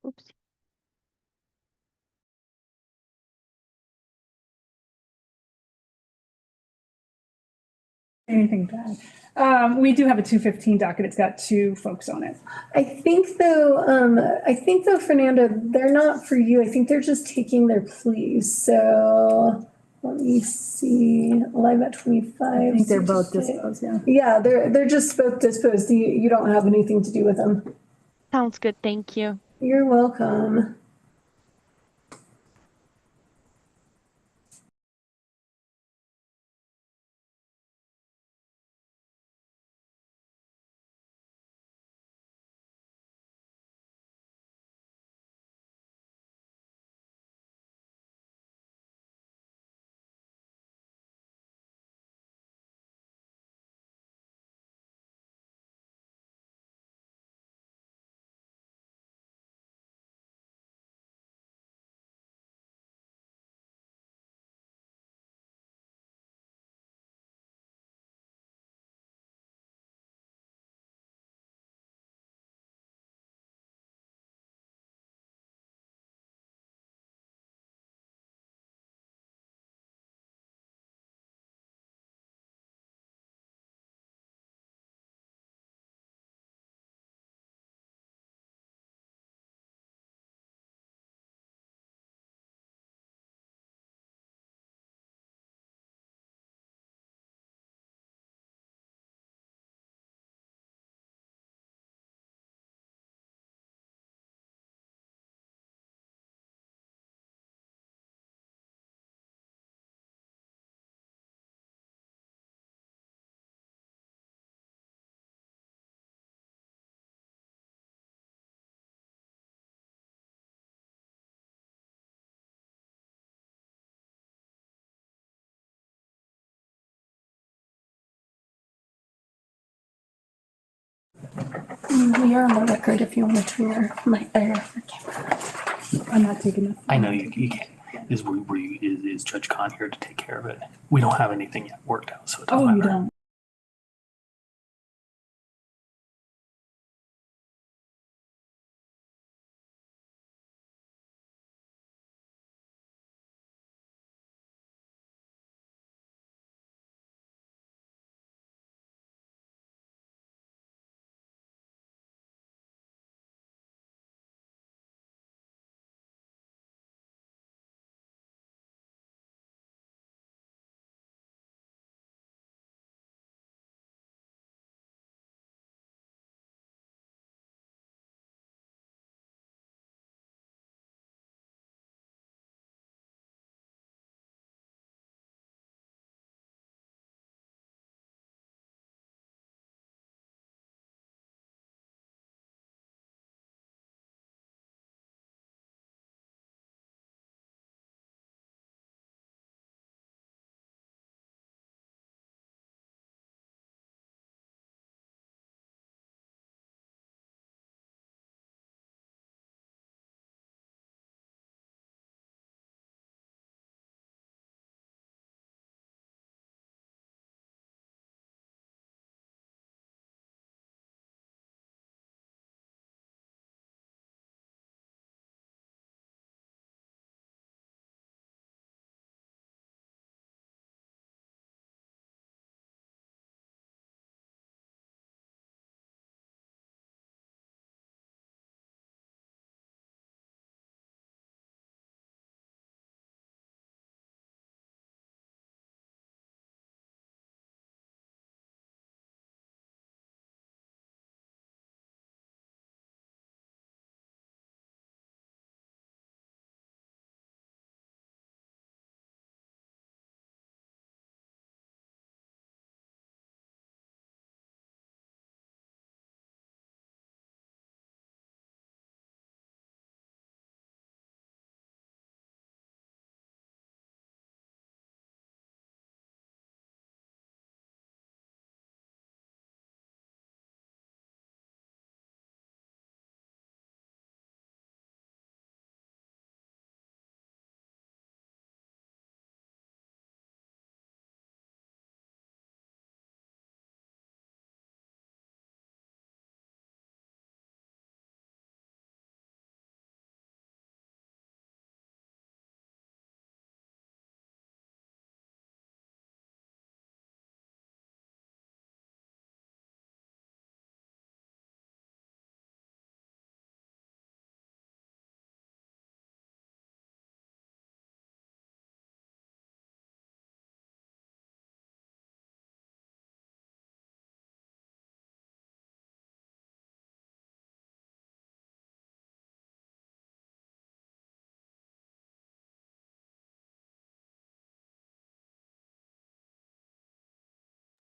F: Oops.
B: Anything bad. We do have a 215 docket. It's got 2 folks on it.
A: I think though, Fernanda, they're not for you. I think they're just taking their pleas. So let me see. Live at 25.
B: I think they're both
A: certificate.
B: disposed, yeah.
A: Yeah, they're just both disposed. You don't have anything to do with them.
F: Sounds good, thank you.
A: You're welcome. We are on the record if you want to turn your mic there.
B: I'm not taking it.
I: I know you can. Is Judge Khan here to take care of it? We don't have anything yet worked out, so it doesn't
B: Oh,
I: matter.
B: you don't?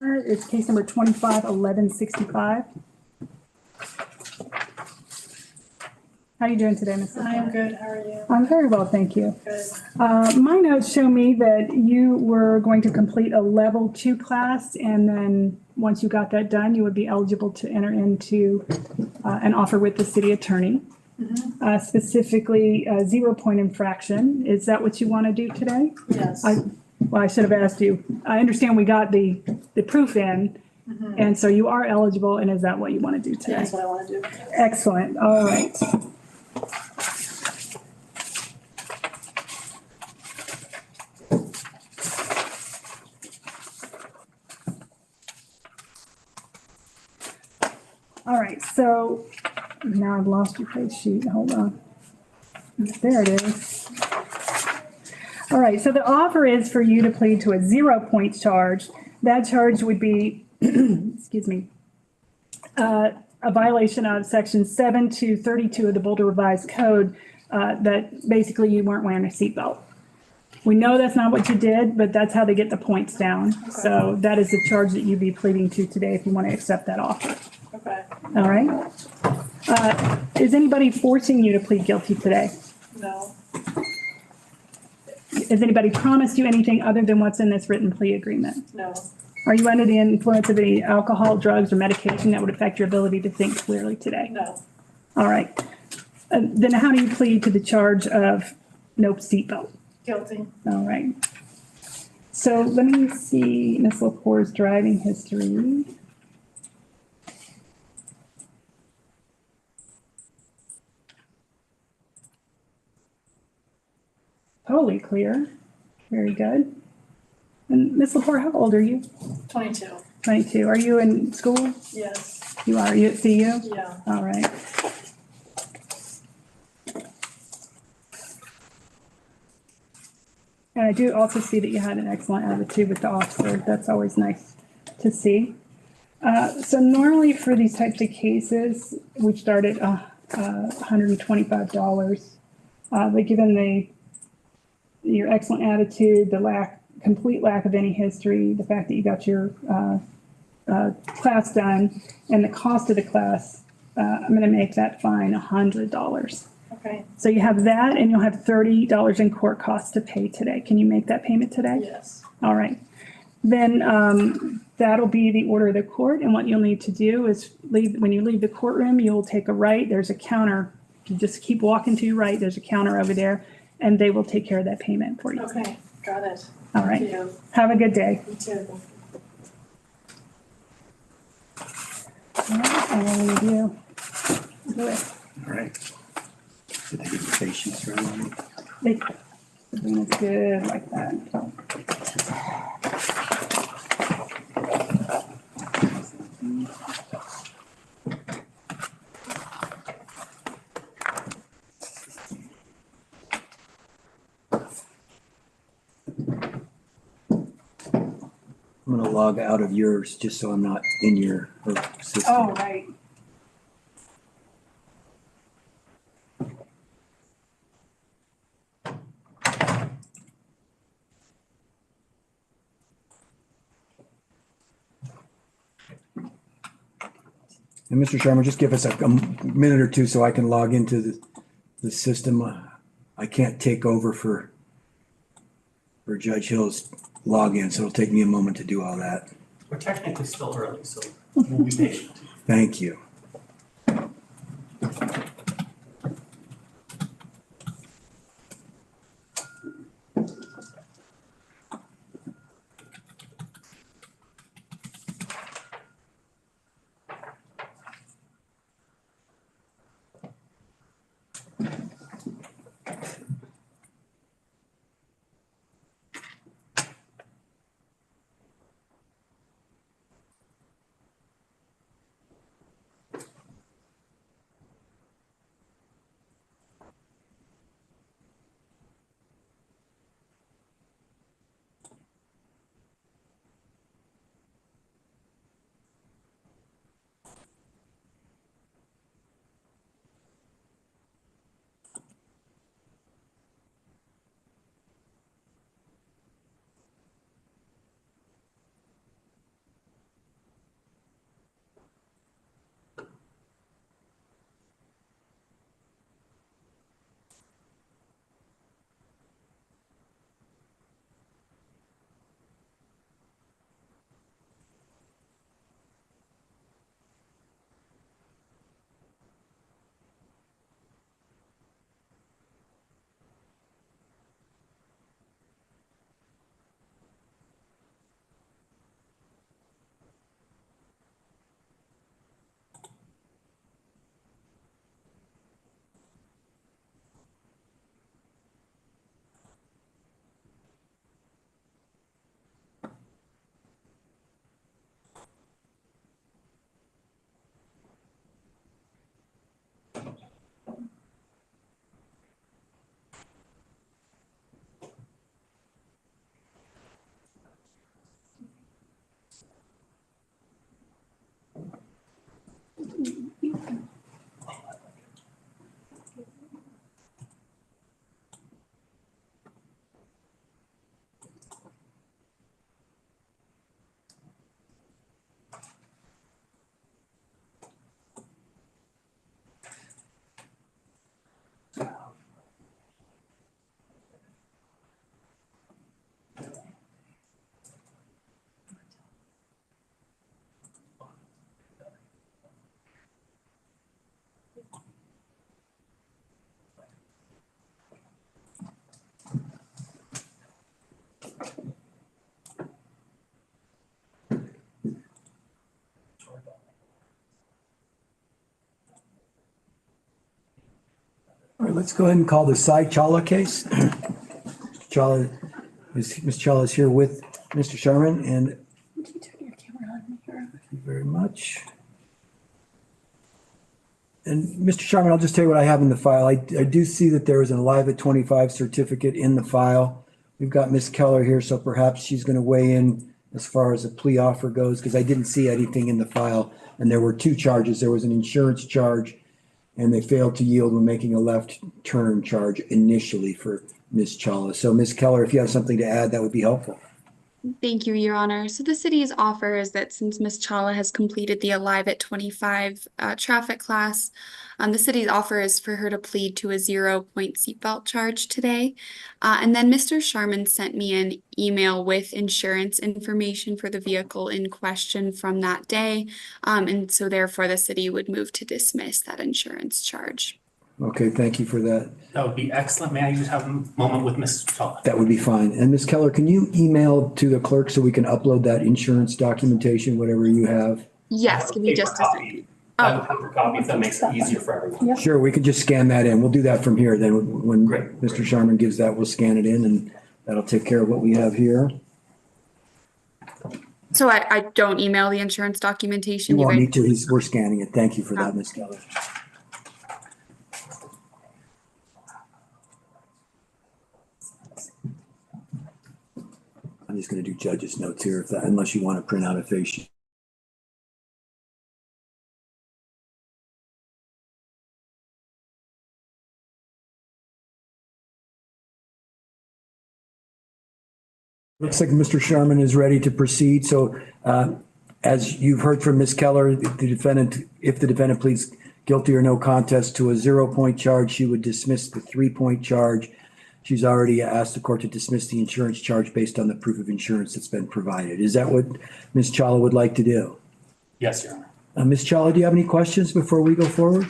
B: It's case number 251165. How are you doing today, Ms.
J: I am good. How are you?
B: I'm very well, thank you.
J: Good.
B: My notes show me that you were going to complete a level 2 class, and then once you got that done, you would be eligible to enter into an offer with the city attorney, specifically a 0-point infraction. Is that what you want to do today?
J: Yes.
B: Well, I should have asked you. I understand we got the proof in, and so you are eligible, and is that what you want to do today?
J: That's what I want to do.
B: Excellent, all right. All right, so now I've lost your page sheet. Hold on. There it is. All right, so the offer is for you to plead to a 0-point charge. That charge would be, excuse me, a violation of section 7-32 of the Boulder Revised Code that basically you weren't wearing a seatbelt. We know that's not what you did, but that's how they get the points down. So that is the charge that you'd be pleading to today if you want to accept that offer.
J: Okay.
B: All right. Is anybody forcing you to plead guilty today?
J: No.
B: Has anybody promised you anything other than what's in this written plea agreement?
J: No.
B: Are you under the influence of any alcohol, drugs, or medication that would affect your ability to think clearly today?
J: No.
B: All right. Then how do you plead to the charge of no seatbelt?
J: Guilty.
B: All right. So let me see Ms. Lepore's driving history. Totally clear. Very good. And Ms. Lepore, how old are you?
J: 22.
B: 22. Are you in school?
J: Yes.
B: You are. Are you at CU?
J: Yeah.
B: All right. And I do also see that you had an excellent attitude with the officer. That's always nice to see. So normally for these types of cases, we start at $125. But given your excellent attitude, the complete lack of any history, the fact that you got your class done, and the cost of the class, I'm going to make that fine $100.
J: Okay.
B: So you have that, and you'll have $30 in court costs to pay today. Can you make that payment today?
J: Yes.
B: All right. Then that'll be the order of the court, and what you'll need to do is when you leave the courtroom, you'll take a right. There's a counter. You just keep walking to your right. There's a counter over there, and they will take care of that payment for you.
J: Okay. Got it.
B: All right.
J: Thank you.
B: Have a good day.
J: You too.
B: All right, I will leave you. Do it.
I: All right. Did they give you patience around?
B: It's good like that.
K: I'm gonna log out of yours just so I'm not in your system.
B: Oh, right.
K: And Mr. Sharma, just give us a minute or two so I can log into the system. I can't take over for Judge Hill's login, so it'll take me a moment to do all that.
I: We're technically still early, so we'll be patient.
K: Thank you. All right, let's go ahead and call the Cy Chawla case. Chawla Ms. Chawla is here with Mr. Sherman, and
A: Would you turn your camera on here?
K: thank you very much. And Mr. Sherman, I'll just tell you what I have in the file. I do see that there is an Alive at 25 certificate in the file. We've got Ms. Keller here, so perhaps she's going to weigh in as far as the plea offer goes, because I didn't see anything in the file. And there were two charges. There was an insurance charge, and they failed to yield when making a left turn charge initially for Ms. Chawla. So Ms. Keller, if you have something to add, that would be helpful.
L: Thank you, Your Honor. So the city's offer is that since Ms. Chawla has completed the Alive at 25 traffic class, the city's offer is for her to plead to a 0-point seatbelt charge today. And then Mr. Sharman sent me an email with insurance information for the vehicle in question from that day. And so therefore the city would move to dismiss that insurance charge.
K: Okay, thank you for that.
I: That would be excellent. May I just have a moment with Ms. Chawla?
K: That would be fine. And Ms. Keller, can you email to the clerk so we can upload that insurance documentation, whatever you have?
L: Yes, give me just a second.
I: I have a paper copy if that makes it easier for everyone.
A: Yep.
K: Sure, we could just scan that in. We'll do that from here. Then when
I: Great.
K: Mr. Sharman gives that, we'll scan it in, and that'll take care of what we have here.
L: So I don't email the insurance documentation.
K: You won't
L: guys-
K: need to. We're scanning it. Thank you for that, Ms. Keller. I'm just going to do judge's notes here, unless you want to print out a face sheet. Looks like Mr. Sherman is ready to proceed. So as you've heard from Ms. Keller, if the defendant pleads guilty or no contest to a 0-point charge, she would dismiss the 3-point charge. She's already asked the court to dismiss the insurance charge based on the proof of insurance that's been provided. Is that what Ms. Chawla would like to do?
I: Yes, Your Honor.
K: Ms. Chawla, do you have any questions before we go forward?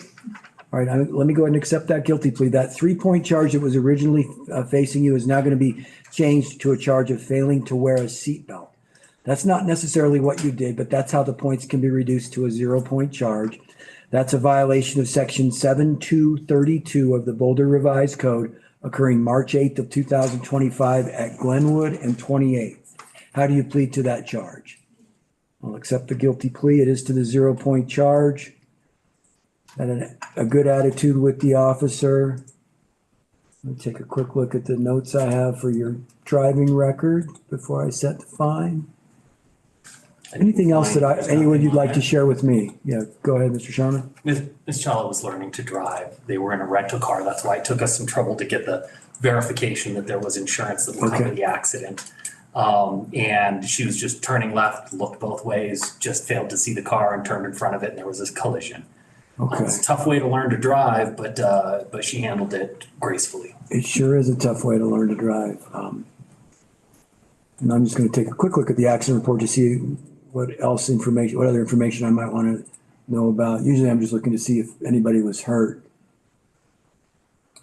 K: All right, let me go ahead and accept that guilty plea. That 3-point charge that was originally facing you is now going to be changed to a charge of failing to wear a seatbelt. That's not necessarily what you did, but that's how the points can be reduced to a 0-point charge. That's a violation of section 7232 of the Boulder Revised Code occurring March 8th of 2025 at Glenwood and 28th. How do you plead to that charge? I'll accept the guilty plea. It is to the 0-point charge. And a good attitude with the officer. Let me take a quick look at the notes I have for your driving record before I set the fine. Anything else anyone you'd like to share with me? Yeah, go ahead, Mr. Sharman.
I: Ms. Chawla was learning to drive. They were in a rental car. That's why it took us some trouble to get the verification that there was insurance that would cover the accident. And she was just turning left, looked both ways, just failed to see the car and turned in front of it, and there was this collision.
K: Okay.
I: It's a tough way to learn to drive, but she handled it gracefully.
K: It sure is a tough way to learn to drive. And I'm just going to take a quick look at the accident report to see what other information I might want to know about. Usually I'm just looking to see if anybody was hurt.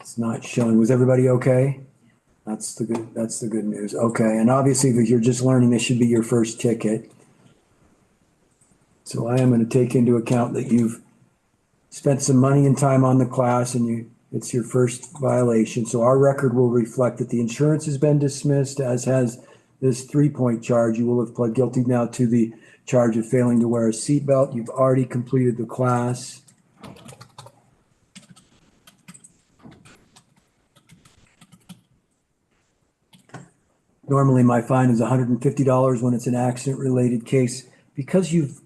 K: It's not showing. Was everybody okay? That's the good news. Okay. And obviously if you're just learning, this should be your first ticket. So I am going to take into account that you've spent some money and time on the class and it's your first violation. So our record will reflect that the insurance has been dismissed, as has this 3-point charge. You will have pled guilty now to the charge of failing to wear a seatbelt. You've already completed the class. Normally my fine is $150 when it's an accident-related case. Because you've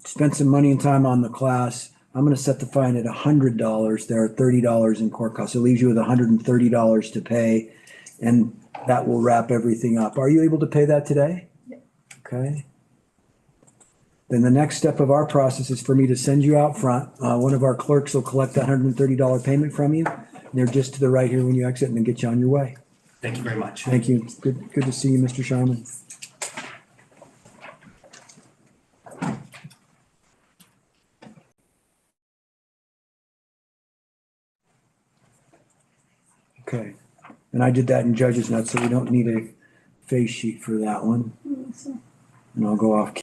K: spent some money and time on the class, I'm going to set the fine at $100. There are $30 in court costs. It leaves you with $130 to pay, and that will wrap everything up. Are you able to pay that today?
A: Yeah.
K: Okay. Then the next step of our process is for me to send you out front. One of our clerks will collect that $130 payment from you. And they're just to the right here when you exit, and then get you on your way.
I: Thank you very much.
K: Thank you. Good to see you, Mr. Sharman. Okay, and I did that in judge's notes, so we don't need a face sheet for that one. And I'll go off